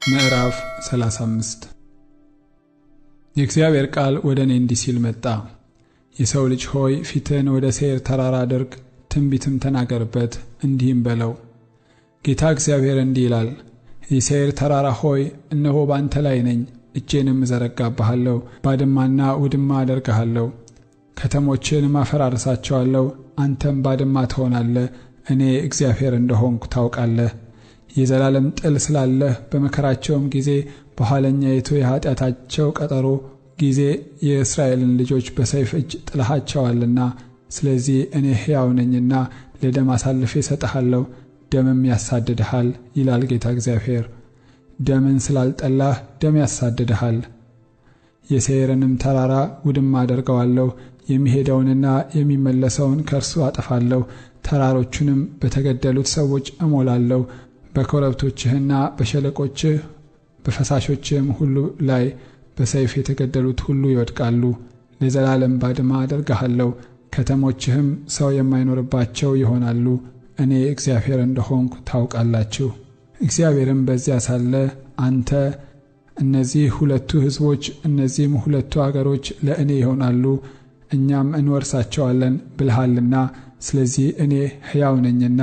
ምዕራፍ 35 የእግዚአብሔር ቃል ወደ እኔ እንዲህ ሲል መጣ። የሰው ልጅ ሆይ ፊትህን ወደ ሴይር ተራራ አድርግ፣ ትንቢትም ተናገርበት፣ እንዲህም በለው። ጌታ እግዚአብሔር እንዲህ ይላል፣ የሴይር ተራራ ሆይ እነሆ ባንተ ላይ ነኝ፣ እጄንም እዘረጋብሃለሁ፣ ባድማና ውድማ አደርግሃለሁ። ከተሞችንም አፈራርሳቸዋለሁ፣ አንተም ባድማ ትሆናለህ። እኔ እግዚአብሔር እንደሆንኩ ታውቃለህ። የዘላለም ጥል ስላለህ በመከራቸውም ጊዜ በኋለኛይቱ የኃጢአታቸው ቀጠሮ ጊዜ የእስራኤልን ልጆች በሰይፍ እጅ ጥለሃቸዋልና፣ ስለዚህ እኔ ሕያው ነኝና ለደም አሳልፌ እሰጥሃለሁ፣ ደምም ያሳድድሃል ይላል ጌታ እግዚአብሔር። ደምን ስላልጠላህ ደም ያሳድድሃል። የሴይርንም ተራራ ውድማ አደርገዋለሁ፣ የሚሄደውንና የሚመለሰውን ከእርሱ አጠፋለሁ። ተራሮቹንም በተገደሉት ሰዎች እሞላለሁ። በኮረብቶችህና በሸለቆችህ በፈሳሾችህም ሁሉ ላይ በሰይፍ የተገደሉት ሁሉ ይወድቃሉ። ለዘላለም ባድማ አደርግሃለሁ፣ ከተሞችህም ሰው የማይኖርባቸው ይሆናሉ። እኔ እግዚአብሔር እንደሆንኩ ታውቃላችሁ። እግዚአብሔርም በዚያ ሳለ አንተ እነዚህ ሁለቱ ሕዝቦች እነዚህም ሁለቱ አገሮች ለእኔ ይሆናሉ፣ እኛም እንወርሳቸዋለን ብልሃልና፣ ስለዚህ እኔ ሕያው ነኝና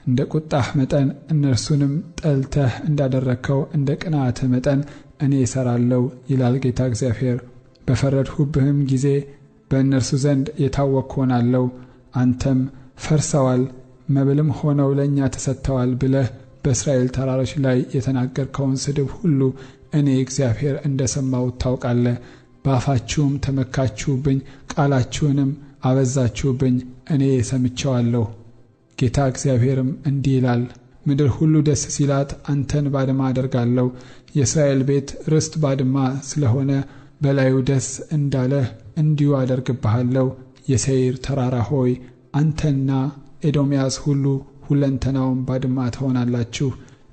እንደ ቁጣህ መጠን እነርሱንም ጠልተህ እንዳደረግከው እንደ ቅንዓትህ መጠን እኔ እሠራለሁ ይላል ጌታ እግዚአብሔር። በፈረድሁብህም ጊዜ በእነርሱ ዘንድ የታወቅሁ ሆናለሁ። አንተም ፈርሰዋል፣ መብልም ሆነው ለእኛ ተሰጥተዋል ብለህ በእስራኤል ተራሮች ላይ የተናገርከውን ስድብ ሁሉ እኔ እግዚአብሔር እንደ ሰማሁት ታውቃለህ። በአፋችሁም ተመካችሁብኝ፣ ቃላችሁንም አበዛችሁብኝ፣ እኔ ሰምቼዋለሁ። ጌታ እግዚአብሔርም እንዲህ ይላል፣ ምድር ሁሉ ደስ ሲላት አንተን ባድማ አደርጋለሁ። የእስራኤል ቤት ርስት ባድማ ስለሆነ በላዩ ደስ እንዳለህ እንዲሁ አደርግብሃለሁ። የሴይር ተራራ ሆይ አንተና ኤዶምያስ ሁሉ ሁለንተናውም ባድማ ትሆናላችሁ።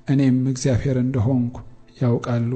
እኔም እግዚአብሔር እንደሆንኩ ያውቃሉ።